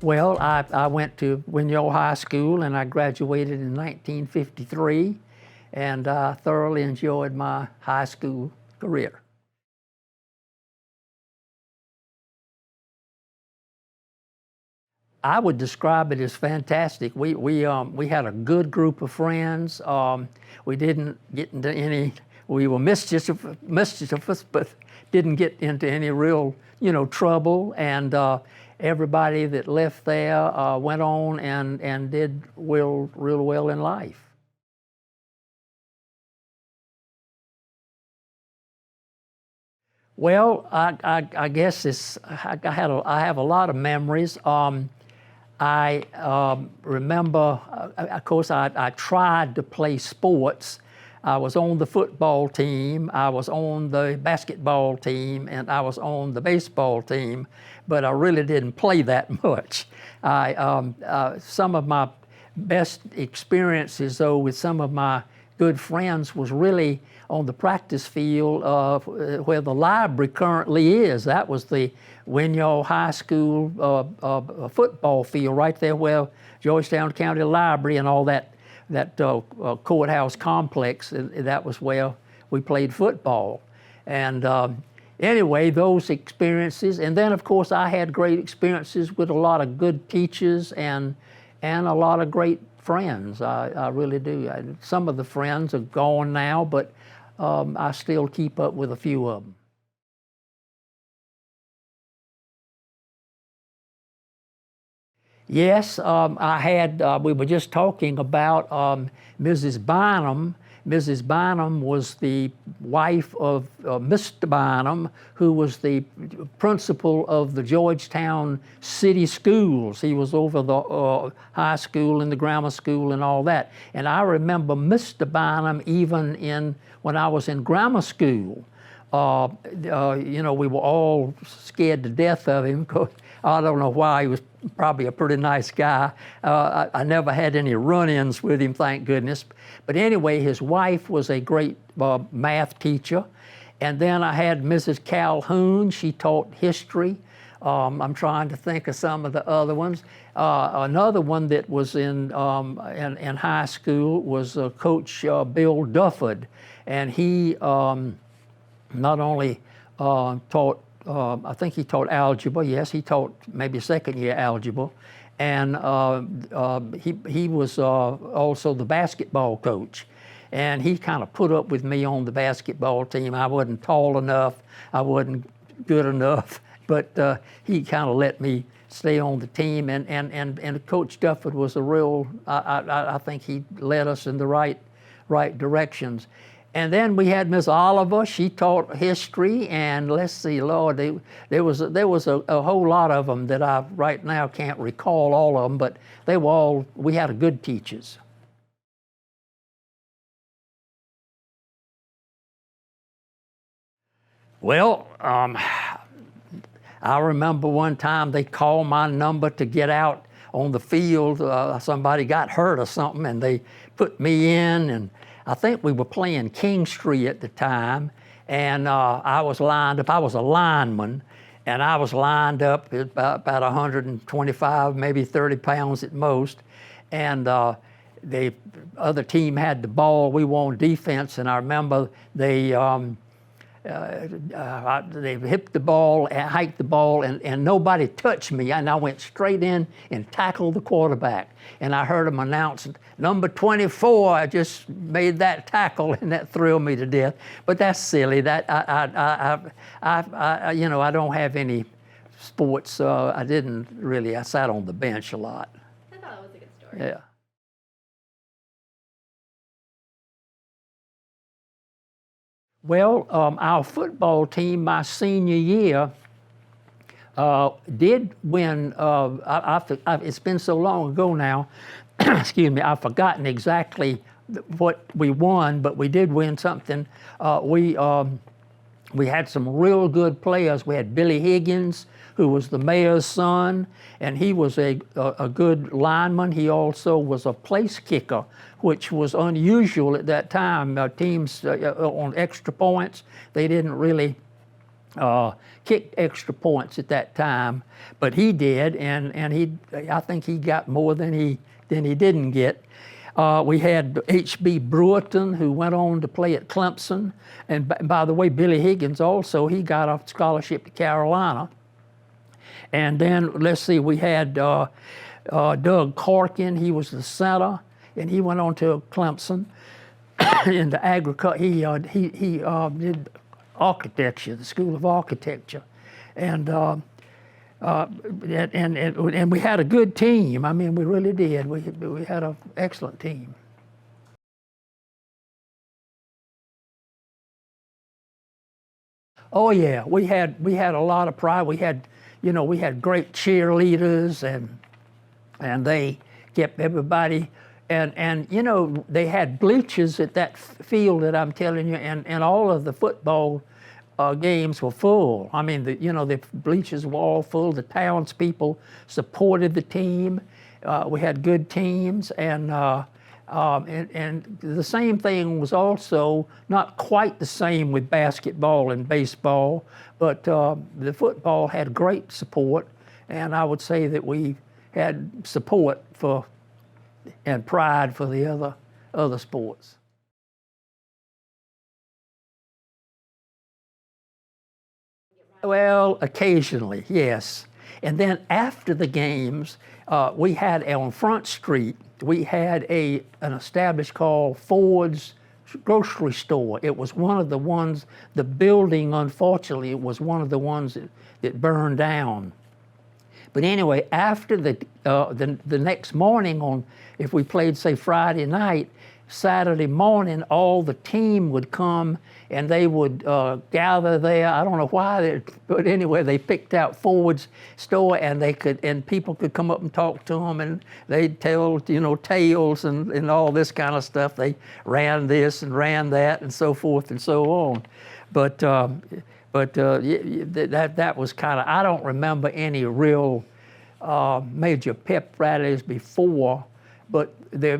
Well, I went to Winyah High School and I graduated in 1953, and I thoroughly enjoyed my high school career. I would describe it as fantastic. We had a good group of friends. We didn't get into any. We were mischievous, but didn't get into any real, trouble. And everybody that left there went on and did real well in life. Well, I guess I have a lot of memories. I remember, of course, I tried to play sports. I was on the football team, I was on the basketball team, and I was on the baseball team, but I really didn't play that much. Some of my best experiences, though, with some of my good friends was really on the practice field where the library currently is. That was the Winyah High School football field right there where Georgetown County Library and all that courthouse complex, that was where we played football. And anyway, those experiences, and then of course I had great experiences with a lot of good teachers and a lot of great friends. I really do. Some of the friends are gone now, but I still keep up with a few of them. Yes, I had, we were just talking about Mrs. Bynum. Mrs. Bynum was the wife of Mr. Bynum, who was the principal of the Georgetown City Schools. He was over the high school and the grammar school and all that. And I remember Mr. Bynum even when I was in grammar school. We were all scared to death of him. I don't know why. He was probably a pretty nice guy. I never had any run-ins with him, thank goodness. But anyway, his wife was a great math teacher. And then I had Mrs. Calhoun. She taught history. I'm trying to think of some of the other ones. Another one that was in high school was Coach Bill Dufford. And he not only taught, I think he taught algebra. Yes, he taught maybe second-year algebra. And he was also the basketball coach. And he kind of put up with me on the basketball team. I wasn't tall enough. I wasn't good enough. But he kind of let me stay on the team. And Coach Dufford was a real, I think he led us in the right directions. And then we had Miss Oliver. She taught history, and let's see, Lord, there was a whole lot of them that I right now can't recall all of them, but they were all, we had good teachers. Well, I remember one time they called my number to get out on the field. Somebody got hurt or something, and they put me in, and I think we were playing Kingstree at the time, and I was lined up. I was a lineman, and I was lined up at about 125, maybe 30 pounds at most. And the other team had the ball. We were on defense, and I remember they hit the ball, hiked the ball, and nobody touched me. And I went straight in and tackled the quarterback. And I heard him announce, number 24, I just made that tackle, and that thrilled me to death. But that's silly. That I don't have any sports. I sat on the bench a lot. I thought it was a good story. Yeah. Well, our football team my senior year did win. It's been so long ago now, excuse me, I've forgotten exactly what we won, but we did win something. We We had some real good players. We had Billy Higgins, who was the mayor's son, and he was a good lineman. He also was a place kicker, which was unusual at that time. Teams on extra points, they didn't really kick extra points at that time, but he did, and I think he got more than he didn't get. We had H.B. Brewerton, who went on to play at Clemson. And by the way, Billy Higgins also, he got a scholarship to Carolina. And then, let's see, we had Doug Corkin. He was the center, and he went on to Clemson. In the agriculture, he did architecture, the School of Architecture. And we had a good team. I mean, we really did. We had an excellent team. Oh yeah, we had a lot of pride. We had great cheerleaders, and they kept everybody. And they had bleachers at that field that I'm telling you, and all of the football games were full. I mean, the bleachers were all full. The townspeople supported the team. We had good teams, and the same thing was also not quite the same with basketball and baseball, but the football had great support, and I would say that we had support for and pride for the other sports. Well, occasionally, yes. And then after the games, we had on Front Street, we had an establishment called Ford's Grocery Store. It was one of the ones, the building, unfortunately, it was one of the ones that burned down. But anyway, after the next morning, if we played, say, Friday night, Saturday morning, all the team would come and they would gather there. I don't know why, but anyway, they picked out Ford's store, and people could come up and talk to them, and they'd tell tales and all this kind of stuff. They ran this and ran that and so forth and so on. But that was kind of, I don't remember any real major pep rallies before, but they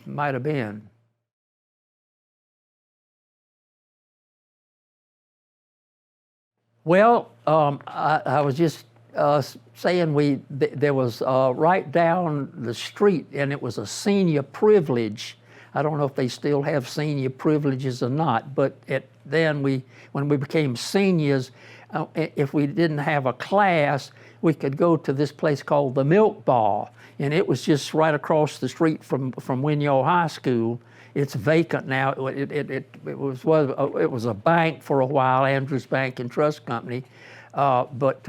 might have been. Well, I was just saying there was right down the street, and it was a senior privilege. I don't know if they still have senior privileges or not, but when we became seniors, if we didn't have a class, we could go to this place called the Milk Bar, and it was just right across the street from Winyah High School. It's vacant now. It was a bank for a while, Andrews Bank and Trust Company, but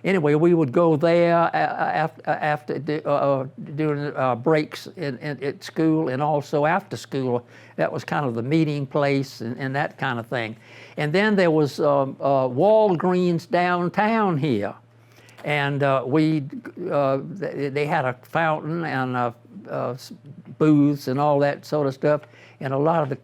anyway, we would go there after during breaks at school, and also after school. That was kind of the meeting place and that kind of thing. And then there was Walgreens downtown here, and they had a fountain and booths and all that sort of stuff, and a lot of the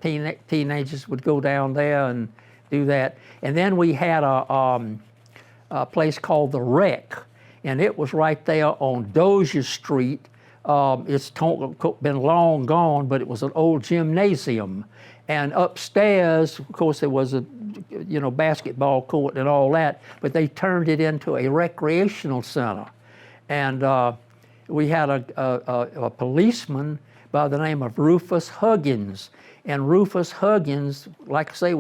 teenagers would go down there and do that. And then we had a place called the Rec, and it was right there on Dozier Street. It's been long gone, but it was an old gymnasium. And upstairs, of course, there was a basketball court and all that, but they turned it into a recreational center. And we had a policeman by the name of Rufus Huggins. And Rufus Huggins, like I say,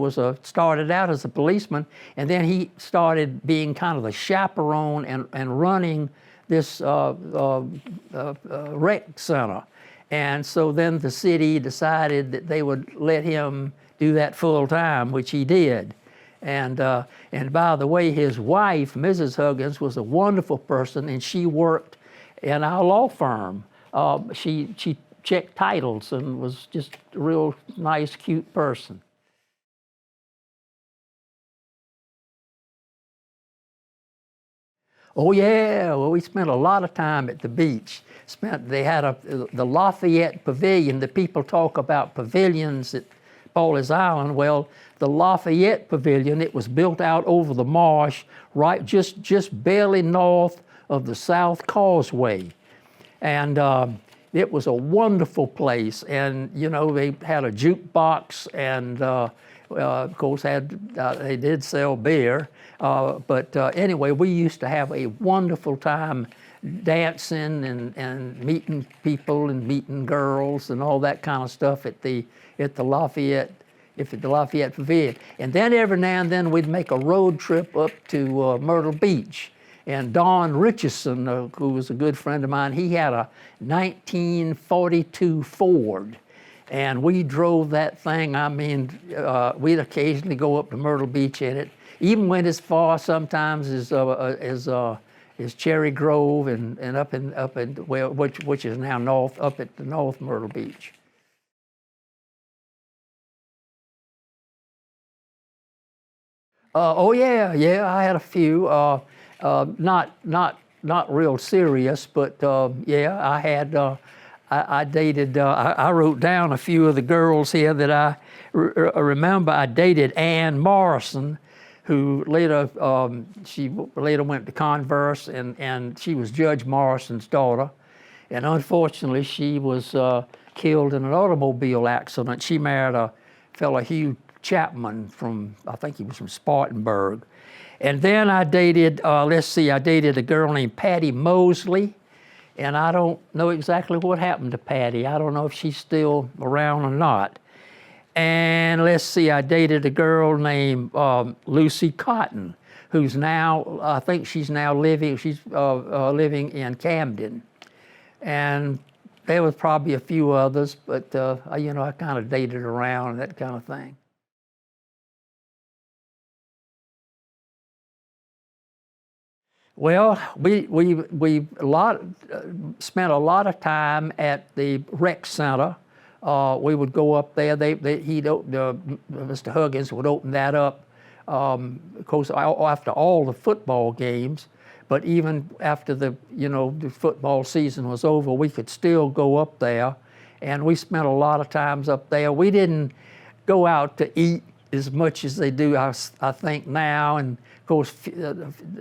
started out as a policeman, and then he started being kind of the chaperone and running this rec center. And so then the city decided that they would let him do that full time, which he did. And by the way, his wife, Mrs. Huggins, was a wonderful person, and she worked in our law firm. She checked titles and was just a real nice, cute person. Oh yeah, well, we spent a lot of time at the beach. They had the Lafayette Pavilion. The people talk about pavilions at Pauley's Island. Well, the Lafayette Pavilion, it was built out over the marsh, right just barely north of the South Causeway. And it was a wonderful place. And, you know, they had a jukebox and, of course, they did sell beer. But anyway, we used to have a wonderful time dancing and meeting people and meeting girls and all that kind of stuff at the Lafayette Pavilion. And then every now and then we'd make a road trip up to Myrtle Beach. And Don Richardson, who was a good friend of mine, he had a 1942 Ford. And we drove that thing. I mean, we'd occasionally go up to Myrtle Beach in it, even went as far sometimes as Cherry Grove and up in which is now north, up at the North Myrtle Beach. Oh yeah, I had a few. Not real serious, but yeah, I had. I dated. I wrote down a few of the girls here that I remember. I dated Ann Morrison, who later she later went to Converse, and she was Judge Morrison's daughter, and unfortunately she was killed in an automobile accident. She married a fellow, Hugh Chapman, from, I think he was from Spartanburg. And then I dated, I dated a girl named Patty Mosley, and I don't know exactly what happened to Patty. I don't know if she's still around or not. And I dated a girl named Lucy Cotton, who's now, I think she's now living in Camden. And there was probably a few others, but you know, I kind of dated around and that kind of thing. Well, we spent a lot of time at the rec center. We would go up there. Mr. Huggins would open that up, of course, after all the football games. But even after the football season was over, we could still go up there, and we spent a lot of times up there. We didn't go out to eat as much as they do, I think, now. And of course,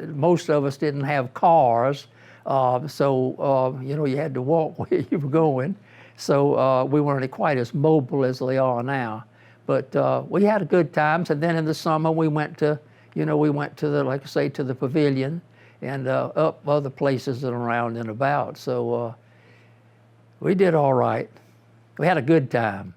most of us didn't have cars, so you had to walk where you were going. So we weren't quite as mobile as they are now. But we had good times. And then in the summer, we went to the, like I say, to the pavilion and up other places and around and about. So we did all right. We had a good time.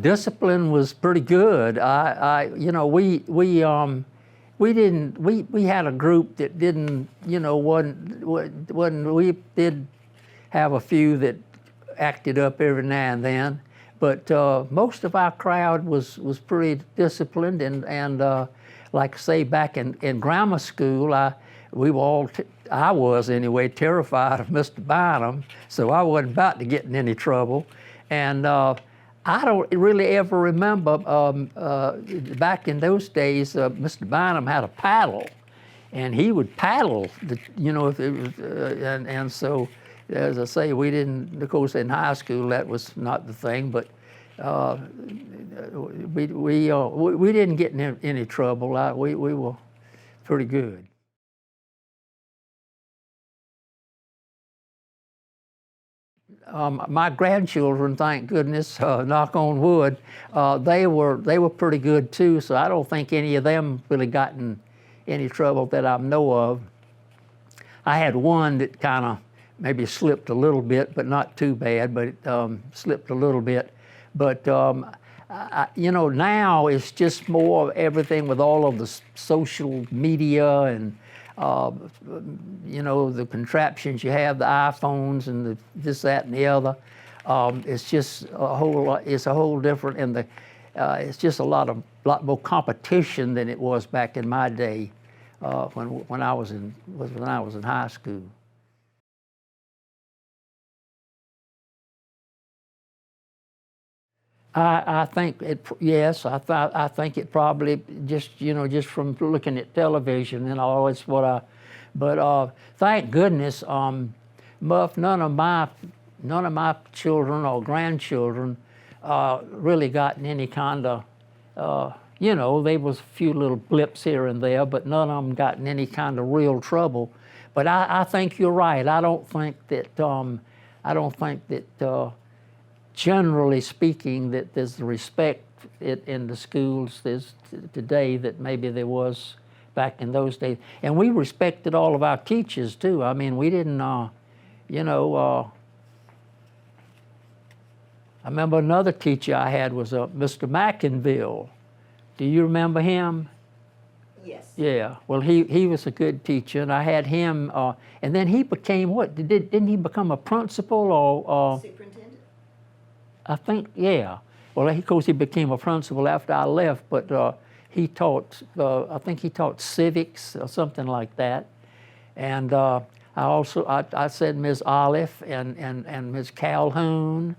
Discipline was pretty good. We had a group that didn't, we did have a few that acted up every now and then, but most of our crowd was pretty disciplined, and like I say, back in grammar school, I was anyway terrified of Mr. Bynum, so I wasn't about to get in any trouble, and I don't really ever remember, back in those days, Mr. Bynum had a paddle, and he would paddle, if it was, and so, as I say, we didn't, of course, in high school, that was not the thing, but we didn't get in any trouble. We were pretty good. My grandchildren, thank goodness, knock on wood, they were pretty good too. So I don't think any of them really got in any trouble that I know of. I had one that kind of maybe slipped a little bit, but not too bad. But it slipped a little bit. But now it's just more of everything with all of the social media and the contraptions you have, the iPhones and the this, that, and the other. It's just a whole lot. It's a whole different, and it's just a lot more competition than it was back in my day when I was in high school. I think it. Yes, I think it probably just from looking at television and all. It's what I. But thank goodness, Muff, none of my children or grandchildren really gotten any kind of, you know, there was a few little blips here and there, but none of them gotten any kind of real trouble. But I think you're right. I don't think that generally speaking, that there's the respect in the schools today that maybe there was back in those days. And we respected all of our teachers too. I mean, we didn't, you know, I remember another teacher I had was Mr. McInville. Do you remember him? Yes. Yeah. Well, he was a good teacher, and I had him. And then he became what? Didn't he become a principal or? Superintendent. I think, yeah. Well, of course, he became a principal after I left, but he taught. I think he taught civics or something like that. And I said Ms. Olive and Ms. Calhoun,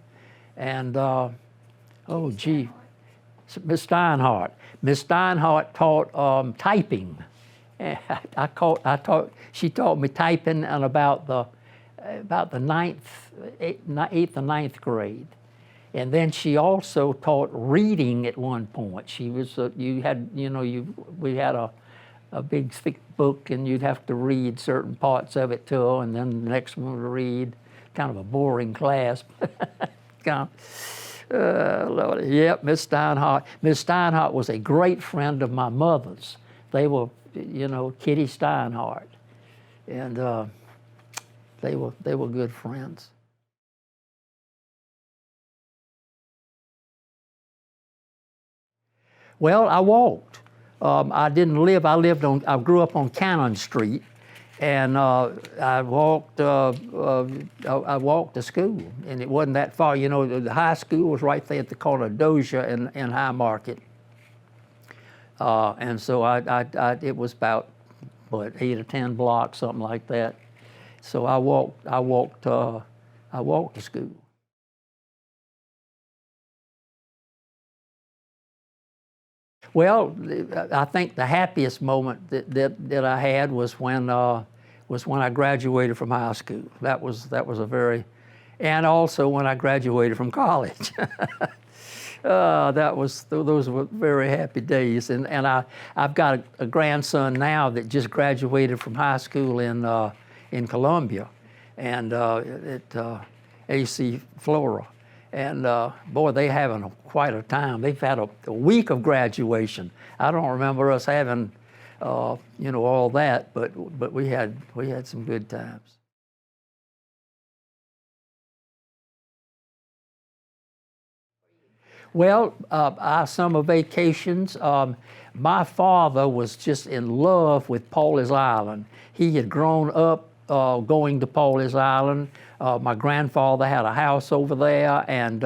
and oh gee, Ms. Steinhardt. Ms. Steinhardt taught typing. She taught me typing in about the eighth or ninth grade. And then she also taught reading at one point. She was, we had a big thick book, and you'd have to read certain parts of it to her, and then the next one would read. Kind of a boring class. Lord, yep, Miss Steinhardt. Miss Steinhardt was a great friend of my mother's. They were, you know, Kitty Steinhardt, and they were good friends. Well, I walked. I didn't live. I grew up on Cannon Street, and I walked to school, and it wasn't that far. You know, the high school was right there at the corner of Dozier and High Market, and so it was about 8 or 10 blocks, something like that. So I walked to school. Well, I think the happiest moment that I had was when I graduated from high school. That was a very, and also when I graduated from college. Those were very happy days. And I've got a grandson now that just graduated from high school in Columbia, and at AC Flora. And boy, they having quite a time. They've had a week of graduation. I don't remember us having, you know, all that, but we had some good times. Well, our summer vacations. My father was just in love with Pawleys Island. He had grown up going to Pawleys Island. My grandfather had a house over there, and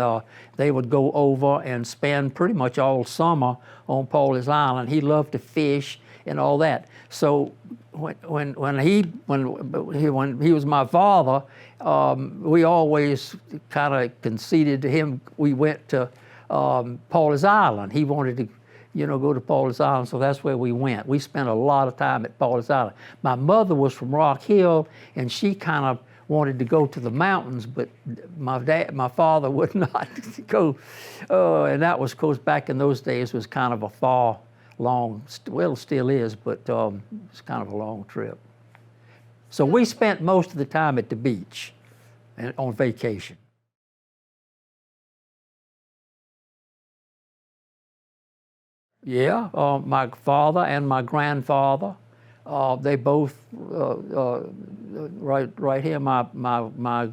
they would go over and spend pretty much all summer on Pawleys Island. He loved to fish and all that. So when he was my father, we always kind of conceded to him. We went to Pawleys Island. He wanted to, you know, go to Pawleys Island, so that's where we went. We spent a lot of time at Pawleys Island. My mother was from Rock Hill, and she kind of wanted to go to the mountains, but my father would not go. And that was, of course, back in those days, was kind of a far, long, well, it still is, but it's kind of a long trip. So we spent most of the time at the beach and on vacation. Yeah, my father and my grandfather, they both right here. My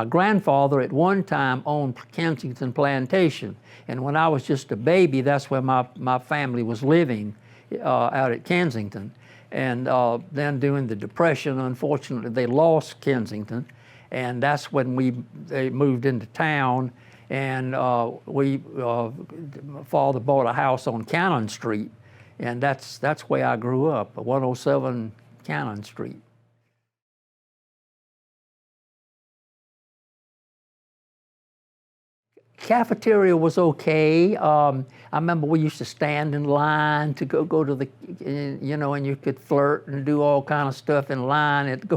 grandfather at one time owned Kensington Plantation, and when I was just a baby, that's where my family was living, out at Kensington. And then during the Depression, unfortunately, they lost Kensington, and that's when they moved into town. And my father bought a house on Cannon Street, and that's where I grew up, 107 Cannon Street. Cafeteria was okay. I remember we used to stand in line to go to the, you know, and you could flirt and do all kind of stuff in line at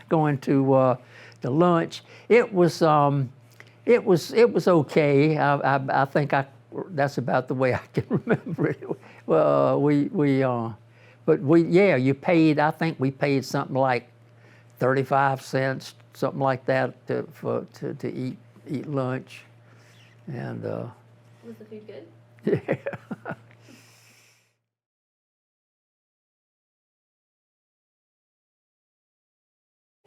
going to the lunch. It was okay. I think that's about the way I can remember it. Yeah, you paid. I think we paid something like 35 cents, something like that, to eat lunch, and. Was the food good? Yeah.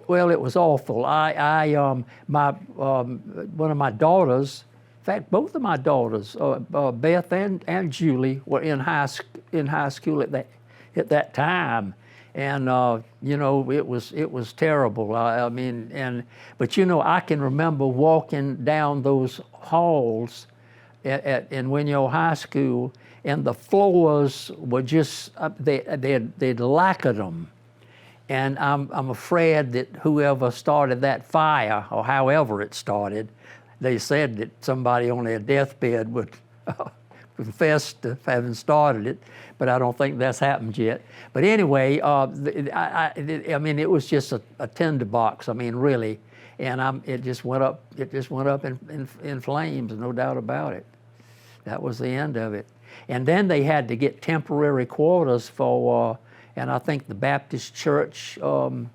Well, it was awful. One of my daughters, in fact, both of my daughters, Beth and Julie, were in high school at that time, and you know, it was terrible. I mean, but you know, I can remember walking down those halls in Winyah High School, and the floors were just they'd lacquered them. And I'm afraid that whoever started that fire, or however it started, they said that somebody on their deathbed would confess to having started it, but I don't think that's happened yet. But anyway, I mean, it was just a tinderbox. I mean, really, and it just went up. It just went up in flames, no doubt about it. That was the end of it. And then they had to get temporary quarters for. And I think the Baptist Church, I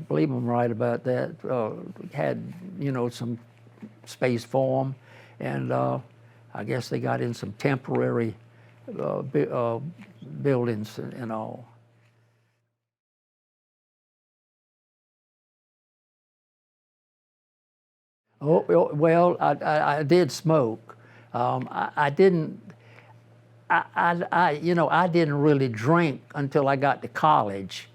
believe I'm right about that, had, you know, some space for them. And I guess they got in some temporary buildings and all. Oh, well, I did smoke. I didn't. You know, I didn't really drink until I got to college.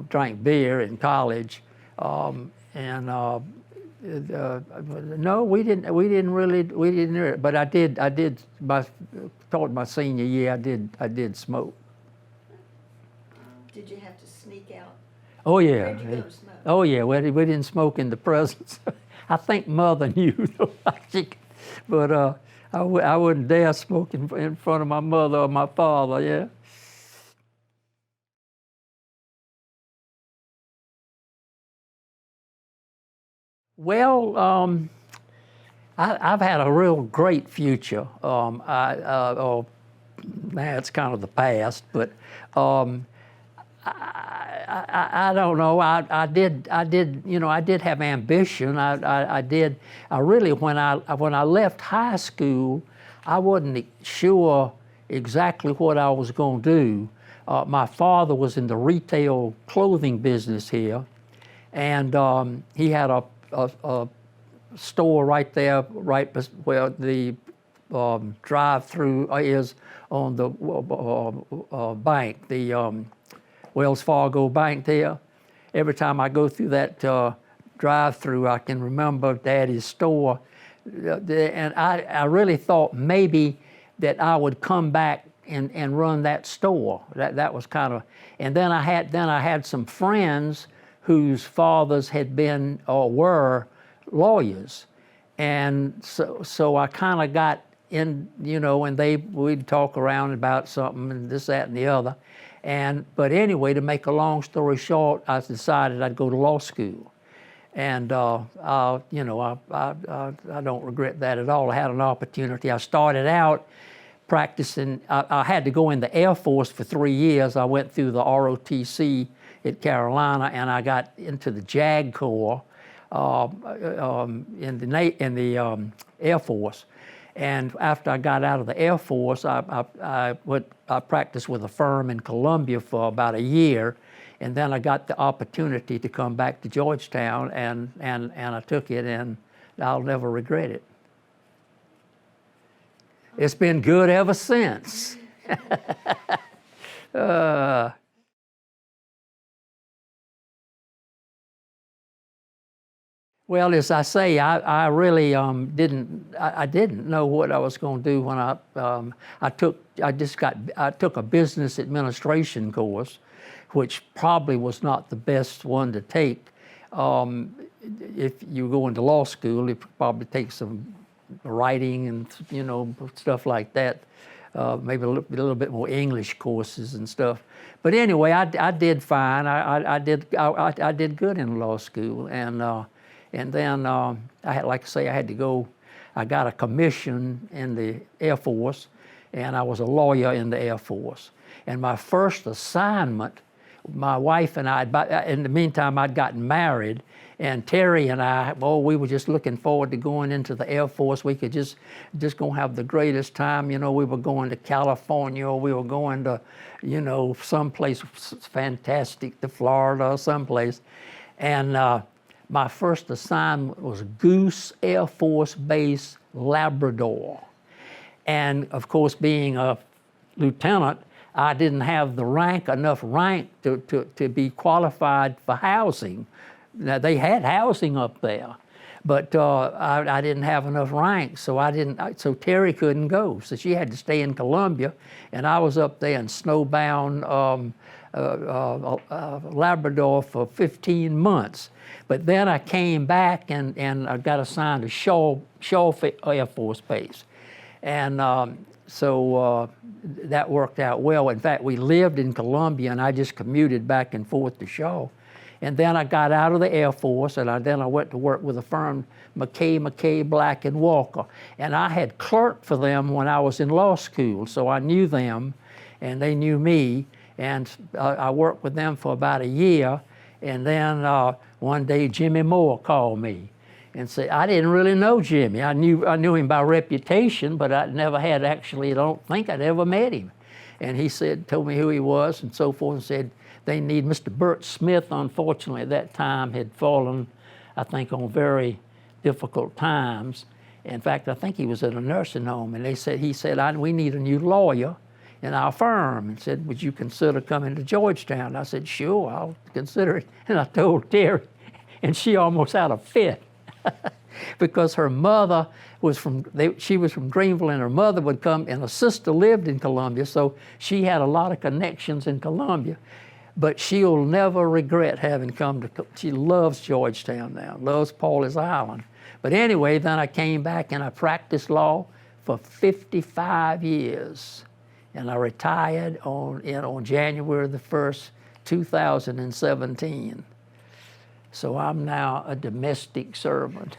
Drank beer in college, no, we didn't. But I did. Toward my senior year, I did smoke. Did you have to sneak out? Oh yeah. Where'd you go to smoke? Oh yeah. We didn't smoke in the presence. I think Mother knew, though. But. I wouldn't dare smoke in front of my mother or my father, yeah. Well, I've had a real great future. Now it's kind of the past, but I don't know. I did. You know, I did have ambition. I did. I really, when I left high school, I wasn't sure exactly what I was going to do. My father was in the retail clothing business here, and he had a store right there, right where the drive-through is on the bank, the Wells Fargo Bank there. Every time I go through that drive-through, I can remember Daddy's store. And I really thought maybe that I would come back and run that store. That was kind of, and then I had some friends whose fathers had been or were lawyers. And so I kind of got in, you know, and we'd talk around about something and this, that, and the other. But anyway, to make a long story short, I decided I'd go to law school. And, you know, I don't regret that at all. I had an opportunity. I started out practicing. I had to go in the Air Force for 3 years. I went through the ROTC at Carolina, and I got into the JAG Corps in the Air Force. And after I got out of the Air Force, I practiced with a firm in Columbia for about a year, and then I got the opportunity to come back to Georgetown, and I took it, and I'll never regret it. It's been good ever since. Well, as I say, I really didn't know what I was going to do when I took a business administration course, which probably was not the best one to take. If you go into law school, it probably takes some writing and, you know, stuff like that. Maybe a little bit more English courses and stuff. But anyway, I did fine. I did good in law school, and And then I had, like I say, I had to go. I got a commission in the Air Force, and I was a lawyer in the Air Force. And my first assignment, my wife and I, in the meantime, I'd gotten married, and Terry and I, we were just looking forward to going into the Air Force. We could just gonna have the greatest time. You know, we were going to California, we were going to, you know, someplace fantastic, to Florida or someplace. And my first assignment was Goose Air Force Base, Labrador. And of course, being a lieutenant, I didn't have the enough rank to be qualified for housing. Now, they had housing up there, but I didn't have enough rank, so so Terry couldn't go. So she had to stay in Columbia, and I was up there in snowbound Labrador for 15 months. But then I came back and I got assigned to Shaw Air Force Base. And so that worked out well. In fact, we lived in Columbia, and I just commuted back and forth to Shaw. And then I got out of the Air Force, and then I went to work with a firm, McKay, Black & Walker. And I had clerked for them when I was in law school, so I knew them, and they knew me. And I worked with them for about a year. And then one day, Jimmy Moore called me and said, I didn't really know Jimmy. I knew him by reputation, but I never had actually, I don't think I'd ever met him. And he told me who he was and so forth, and said, they need Mr. Bert Smith. Unfortunately, at that time had fallen, I think, on very difficult times. In fact, I think he was at a nursing home, and he said, we need a new lawyer in our firm, and said, would you consider coming to Georgetown? I said, sure, I'll consider it. And I told Terry, and she almost had a fit because her mother she was from Greenville, and her mother would come, and her sister lived in Columbia, so she had a lot of connections in Columbia. But she'll never regret having come she loves Georgetown now, loves Paulys Island. But anyway, then I came back and I practiced law for 55 years. And I retired on January the 1st, 2017. So I'm now a domestic servant.